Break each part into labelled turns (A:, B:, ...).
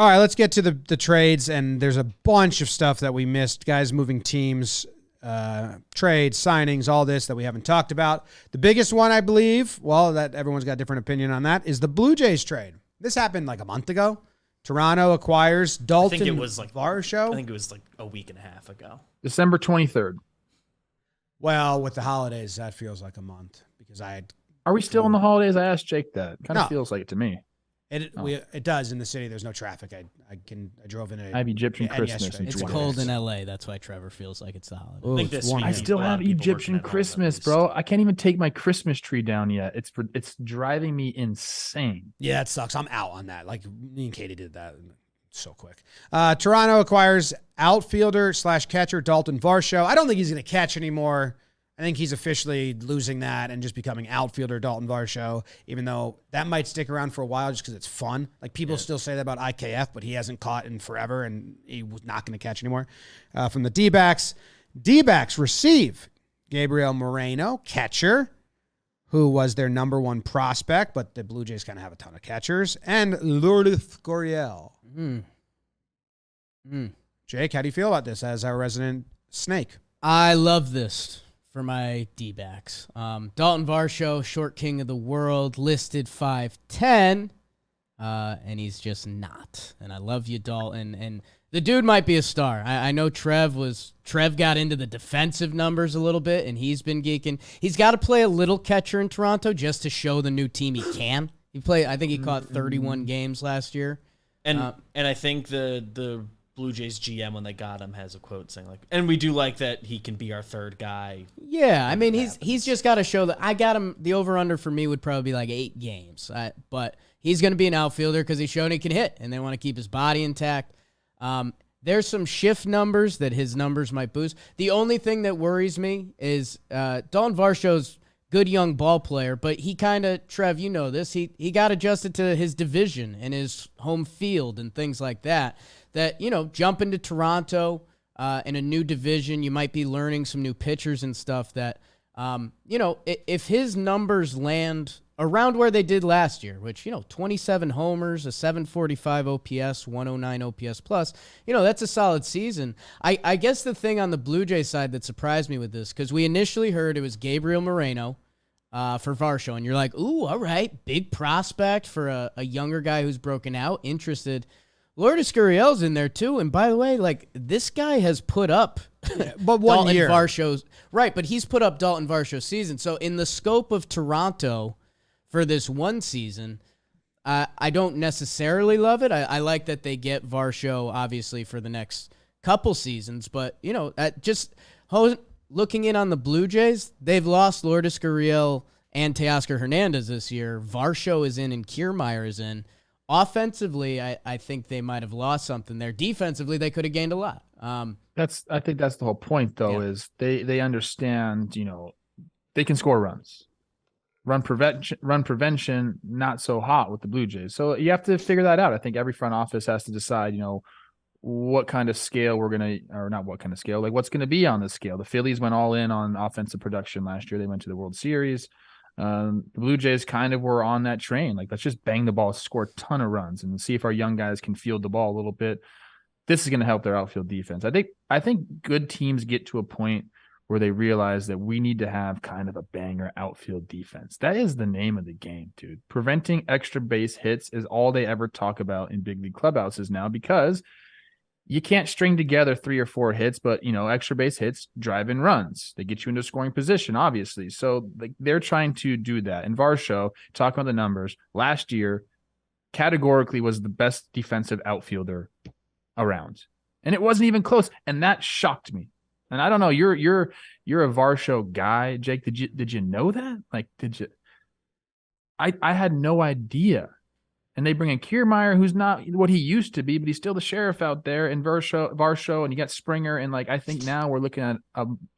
A: All right, let's get to the trades, and there's a bunch of stuff that we missed. Guys moving teams, trades, signings, all this that we haven't talked about. The biggest one, I believe, well, that everyone's got a different opinion on that, is the Blue Jays trade. This happened like a month ago. Toronto acquires Dalton Varsho.
B: I think it was like a week and a half ago.
C: December 23rd.
A: Well, with the holidays, that feels like a month because I had.
C: Are we still in the holidays? I asked Jake that. Kind of feels like it to me.
A: It does in the city. There's no traffic. I drove in.
C: I have Egyptian Christmas.
D: It's cold in LA. That's why Trevor feels like it's the holiday.
A: Ooh,
C: I still have Egyptian Christmas, bro. I can't even take my Christmas tree down yet. It's driving me insane.
A: Yeah, it sucks. I'm out on that. Like me and Katie did that so quick. Toronto acquires outfielder / catcher Daulton Varsho. I don't think he's going to catch anymore. I think he's officially losing that and just becoming outfielder Daulton Varsho, even though that might stick around for a while just because it's fun. Like people still say that about IKF, but he hasn't caught in forever and he was not going to catch anymore. From the D-backs, D-backs receive Gabriel Moreno, catcher, who was their number one prospect, but the Blue Jays kind of have a ton of catchers, and Lourdes Gurriel. Jake, how do you feel about this as our resident snake?
D: I love this. For my D-backs. Daulton Varsho, short king of the world, listed 5'10", and he's just not. And I love you, Dalton. And the dude might be a star. I know Trev got into the defensive numbers a little bit, and he's been geeking. He's got to play a little catcher in Toronto just to show the new team he can. I think he caught 31 games last year.
B: And I think the Blue Jays GM when they got him has a quote saying like, and we do like that he can be our third guy.
D: Yeah, I mean he's just got to show that. I got him. The over under for me would probably be like 8 games, but he's going to be an outfielder because he's shown he can hit, and they want to keep his body intact. There's some shift numbers that his numbers might boost. The only thing that worries me is Daulton Varsho's good young ball player, but he kind of, Trev, you know this, he got adjusted to his division and his home field and things like that. That, jump into Toronto in a new division, you might be learning some new pitchers and stuff that, if his numbers land around where they did last year, which, 27 homers, a 745 OPS, 109 OPS plus, that's a solid season. I guess the thing on the Blue Jays side that surprised me with this, because we initially heard it was Gabriel Moreno for Varsho, and you're like, ooh, all right, big prospect for a younger guy who's broken out, interested. Lourdes Gurriel's in there too, and by the way, like this guy has put up,
A: but one
D: Daulton
A: year,
D: Varsho's right, but he's put up Daulton Varsho's season. So in the scope of Toronto for this one season, I don't necessarily love it. I like that they get Varsho obviously for the next couple seasons, but looking in on the Blue Jays, they've lost Lourdes Gurriel and Teoscar Hernandez this year. Varsho is in and Kiermaier is in. Offensively, I think they might have lost something there. Defensively, they could have gained a lot.
C: I think that's the whole point, though, is they understand, they can score runs. Run prevention, not so hot with the Blue Jays. So you have to figure that out. I think every front office has to decide, what kind of scale we're going to, or not what kind of scale, like what's going to be on the scale. The Phillies went all in on offensive production last year. They went to the World Series. The Blue Jays kind of were on that train. Like, let's just bang the ball, score a ton of runs, and see if our young guys can field the ball a little bit. This is going to help their outfield defense. I think good teams get to a point where they realize that we need to have kind of a banger outfield defense. That is the name of the game, dude. Preventing extra base hits is all they ever talk about in big league clubhouses now, because you can't string together 3 or 4 hits, but, extra base hits drive in runs. They get you into scoring position, obviously. So they're trying to do that. And Varsho, talking about the numbers, last year categorically was the best defensive outfielder around. And it wasn't even close. And that shocked me. And I don't know, you're a Varsho guy, Jake. Did you know that? Like, did you? I had no idea. And they bring in Kiermaier, who's not what he used to be, but he's still the sheriff out there, and Varsho, and you got Springer. And I think now we're looking at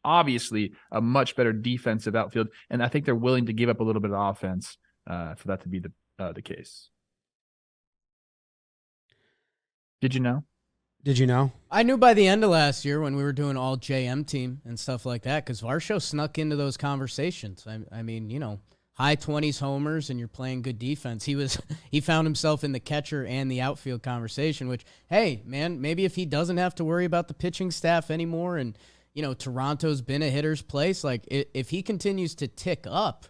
C: obviously a much better defensive outfield. And I think they're willing to give up a little bit of offense for that to be the case. Did you know?
A: Did you know?
D: I knew by the end of last year when we were doing all JM team and stuff like that, because Varsho snuck into those conversations. I mean, high 20s homers and you're playing good defense. He found himself in the catcher and the outfield conversation, which, hey, man, maybe if he doesn't have to worry about the pitching staff anymore and, you know, Toronto's been a hitter's place, like if he continues to tick up,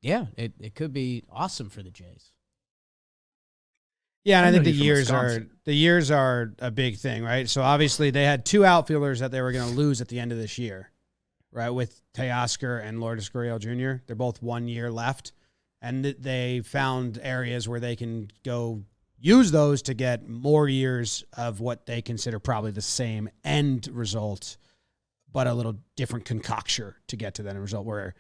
D: it could be awesome for the Jays.
A: Yeah, and I think the years are a big thing, right? So obviously they had 2 outfielders that they were going to lose at the end of this year, right? With Teoscar and Lourdes Gurriel Jr. They're both 1 year left, and they found areas where they can go use those to get more years of what they consider probably the same end result, but a little different concoction to get to that end result where,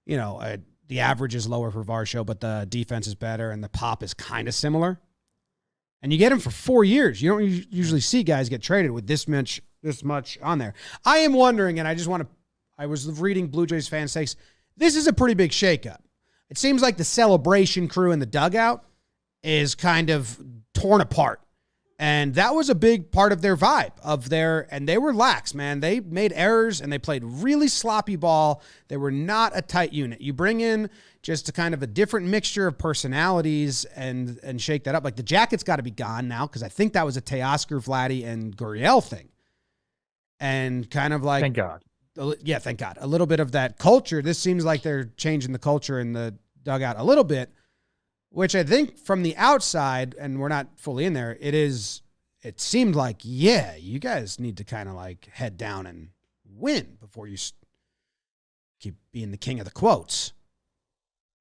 A: you know, the average is lower for Varsho, but the defense is better and the pop is kind of similar. And you get him for 4 years. You don't usually see guys get traded with this much on there. I am wondering, and I was reading Blue Jays fan sakes, this is a pretty big shakeup. It seems like the celebration crew in the dugout is kind of torn apart. And that was a big part of their vibe and they were lax, man. They made errors and they played really sloppy ball. They were not a tight unit. You bring in just a kind of a different mixture of personalities and shake that up. Like the Jacket's got to be gone now because I think that was a Teoscar, Vladdy, and Gurriel thing. And kind of like...
C: Thank God.
A: Yeah, thank God. A little bit of that culture. This seems like they're changing the culture in the dugout a little bit, which I think from the outside, and we're not fully in there, it seemed like, yeah, you guys need to kind of like head down and win before you keep being the king of the quotes.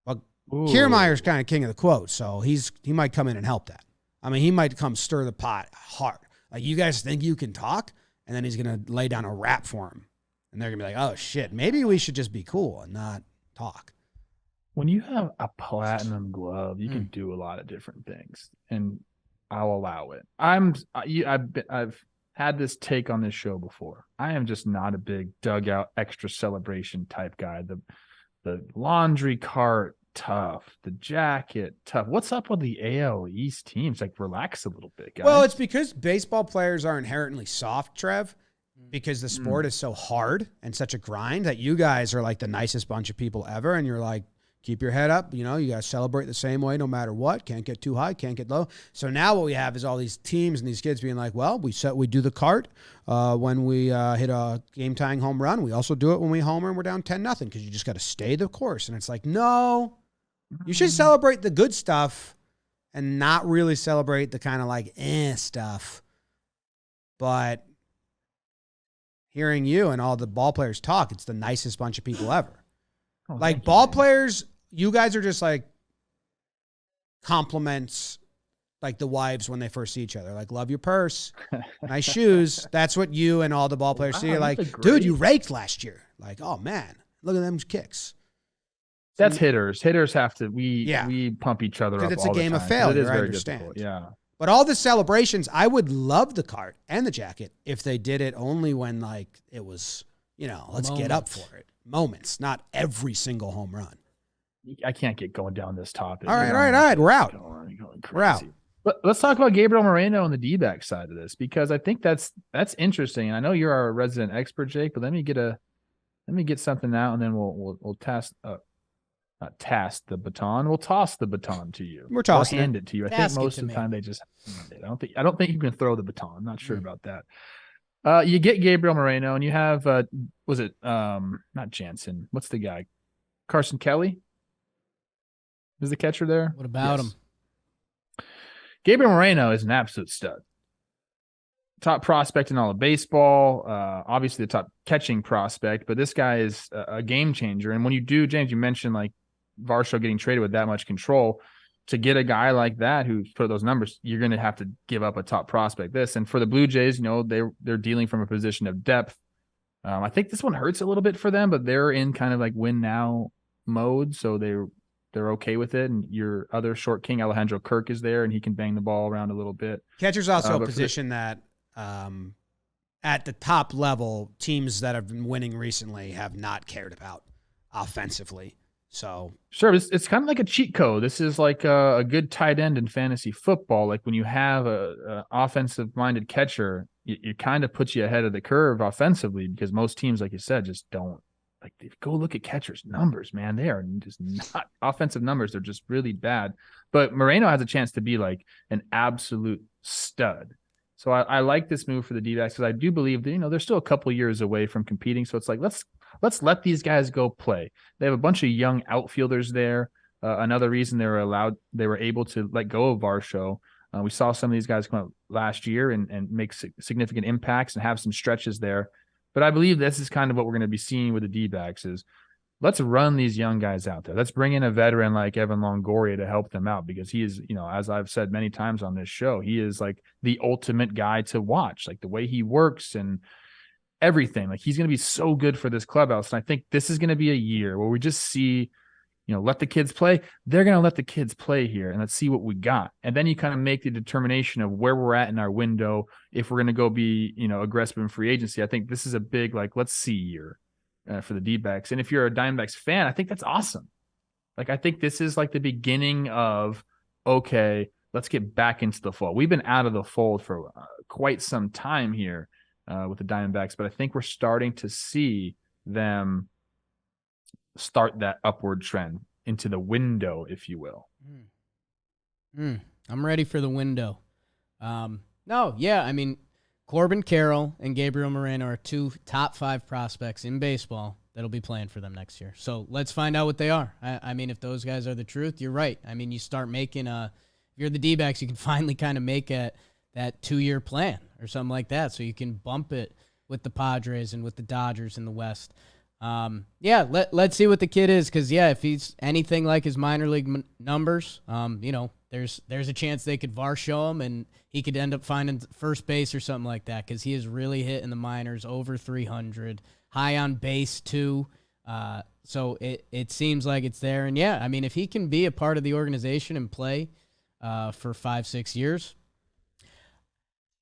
A: Well, Kiermaier's kind of king of the quotes, so he might come in and help that. I mean, he might come stir the pot hard. Like, you guys think you can talk? And then he's going to lay down a rap for him. And they're going to be like, oh, shit, maybe we should just be cool and not talk.
C: When you have a platinum glove, you can do a lot of different things, and I'll allow it. I've had this take on this show before. I am just not a big dugout extra celebration type guy. The laundry cart, tough. The Jacket, tough. What's up with the AL East teams? Like, relax a little bit, guys.
A: Well, it's because baseball players are inherently soft, Trev, because the sport is so hard and such a grind that you guys are like the nicest bunch of people ever, and you're like, keep your head up. You know, you got to celebrate the same way no matter what. Can't get too high, can't get low. So now what we have is all these teams and these kids being like, well, we do the cart when we hit a game-tying home run. We also do it when we homer and we're down 10-0 because you just got to stay the course. And it's like, no, you should celebrate the good stuff and not really celebrate the kind of like stuff. But hearing you and all the ball players talk, it's the nicest bunch of people ever. Like ball players, you guys are just like compliments, like the wives when they first see each other. Like, love your purse, nice shoes. That's what you and all the ball players see. You're like, dude, you raked last year. Like, oh man, look at them kicks.
C: That's hitters. Hitters have to. We pump each other up.
A: Because it's a game of failure. I understand.
C: Difficult. Yeah.
A: But all the celebrations, I would love the cart and the Jacket if they did it only when like it was, you know, let's get up for it. Moments, not every single home run.
C: I can't get going down this topic.
A: All right. We're out.
C: We're out. But let's talk about Gabriel Moreno on the D-back side of this, because I think that's interesting. And I know you're our resident expert, Jake, but let me get something out, and then we'll toss the baton to you.
A: We're tossing
C: hand it to you. I think most of the time they just I don't think you can throw the baton. I'm not sure about that. You get Gabriel Moreno, and you have was it not Jansen? What's the guy? Carson Kelly is the catcher there.
D: What about him?
C: Gabriel Moreno is an absolute stud. Top prospect in all of baseball. Obviously the top catching prospect, but this guy is a game changer. And when you do, James, you mentioned like Varsho getting traded with that much control. To get a guy like that who put those numbers, you're going to have to give up a top prospect. And for the Blue Jays, you know, they're dealing from a position of depth. I think this one hurts a little bit for them, but they're in kind of like win now mode, so they're okay with it. And your other short king, Alejandro Kirk, is there, and he can bang the ball around a little bit.
A: Catcher's also a position that at the top level, teams that have been winning recently have not cared about offensively. So
C: sure, it's kind of like a cheat code. This is like a good tight end in fantasy football. Like when you have a offensive-minded catcher, it kind of puts you ahead of the curve offensively, because most teams, like you said, just don't like go look at catchers' numbers, man. They are just not offensive numbers. They're just really bad. But Moreno has a chance to be like an absolute stud. So I like this move for the D-backs because I do believe that, they're still a couple years away from competing. So it's like, let's let these guys go play. They have a bunch of young outfielders there. Another reason they were able to let go of Varsho. We saw some of these guys come up last year and make significant impacts and have some stretches there. But I believe this is kind of what we're going to be seeing with the D-backs is let's run these young guys out there. Let's bring in a veteran like Evan Longoria to help them out because he is, as I've said many times on this show, he is like the ultimate guy to watch, like the way he works and everything. Like he's going to be so good for this clubhouse. And I think this is going to be a year where we just see, let the kids play. They're going to let the kids play here and let's see what we got. And then you kind of make the determination of where we're at in our window. If we're going to go be, aggressive in free agency, I think this is a big, let's see year for the D-backs. And if you're a Diamondbacks fan, I think that's awesome. Like, I think this is like the beginning of, okay, let's get back into the fold. We've been out of the fold for quite some time here with the Diamondbacks, but I think we're starting to see them start that upward trend into the window, if you will.
D: I'm ready for the window. Corbin Carroll and Gabriel Moreno are 2 top 5 prospects in baseball that'll be playing for them next year. So let's find out what they are. If those guys are the truth, you're right. You start making if you're the D-backs, you can finally kind of make that 2-year plan or something like that. So you can bump it with the Padres and with the Dodgers in the West. Let's see what the kid is. Cause if he's anything like his minor league numbers, there's a chance they could Varsho him and he could end up finding first base or something like that. Cause he is really hit in the minors over 300, high on base too. So it seems like it's there. And if he can be a part of the organization and play, for 5-6 years,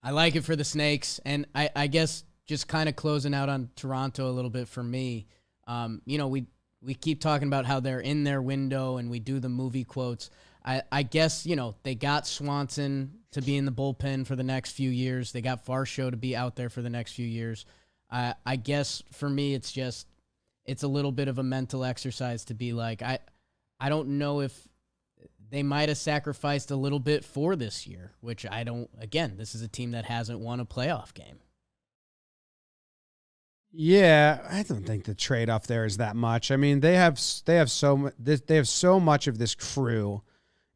D: I like it for the Snakes. And I guess, just kind of closing out on Toronto a little bit for me, we keep talking about how they're in their window and we do the movie quotes. I guess, they got Swanson to be in the bullpen for the next few years. They got Varsho to be out there for the next few years. I guess for me, it's a little bit of a mental exercise to be like, I don't know if they might have sacrificed a little bit for this year, which this is a team that hasn't won a playoff game.
A: Yeah, I don't think the trade-off there is that much. They have so much of this crew.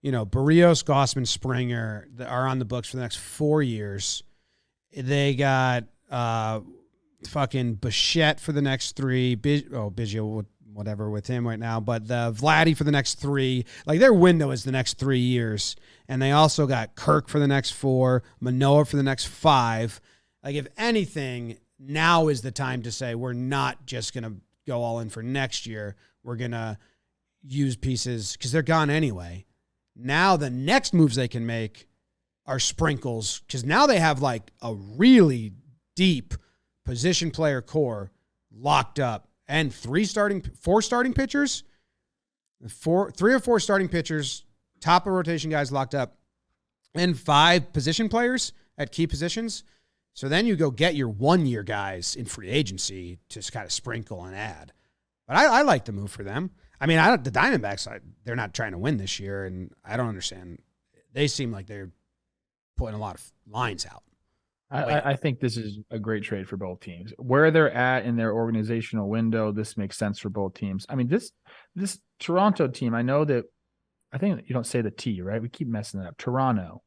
A: Barrios, Gossman, Springer are on the books for the next 4 years. They got fucking Bichette for the next 3. Biggio, whatever with him right now, but the Vladdy for the next 3. Like their window is the next 3 years, and they also got Kirk for the next 4, Manoah for the next 5. Like if anything, now is the time to say we're not just going to go all in for next year. We're going to use pieces because they're gone anyway. Now the next moves they can make are sprinkles because now they have like a really deep position player core locked up and 4 starting pitchers, 3 or 4 starting pitchers, top of rotation guys locked up, and 5 position players at key positions. So then you go get your 1-year guys in free agency to kind of sprinkle and add. But I like the move for them. The Diamondbacks, they're not trying to win this year, and I don't understand. They seem like they're putting a lot of lines out.
C: I think this is a great trade for both teams. Where they're at in their organizational window, this makes sense for both teams. This Toronto team, I think you don't say the T, right? We keep messing it up. Toronto.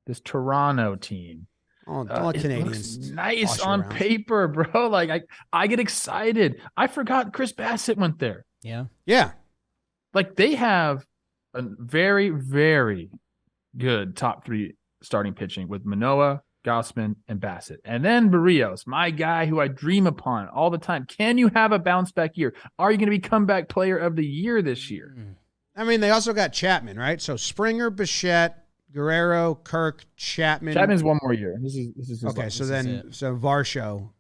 C: This Toronto team.
A: Oh, all Canadians.
C: Looks nice on paper, bro. Like I get excited. I forgot Chris Bassett went there.
A: Yeah.
C: Like they have a very, very good top 3 starting pitching with Manoah, Gossman, and Bassett. And then Barrios, my guy who I dream upon all the time. Can you have a bounce back year? Are you going to be comeback player of the year this year?
A: They also got Chapman, right? So Springer, Bichette, Guerrero, Kirk, Chapman.
C: Chapman's 1 more year. This is
A: okay. So Varsho.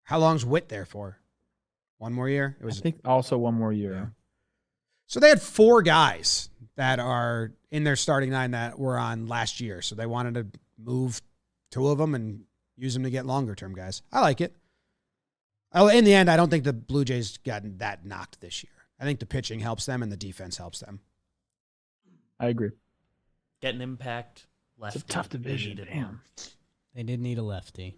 A: How long's Witt there for? 1 more year.
C: I think also 1 more year.
A: Yeah. So they had 4 guys that are in their starting 9 that were on last year. So they wanted to move 2 of them and use them to get longer term guys. I like it. In the end, I don't think the Blue Jays gotten that knocked this year. I think the pitching helps them and the defense helps them.
C: I agree.
B: Get an impact lefty.
C: It's a tough division.
B: They needed
C: Damn.
B: one.
D: They did need a lefty.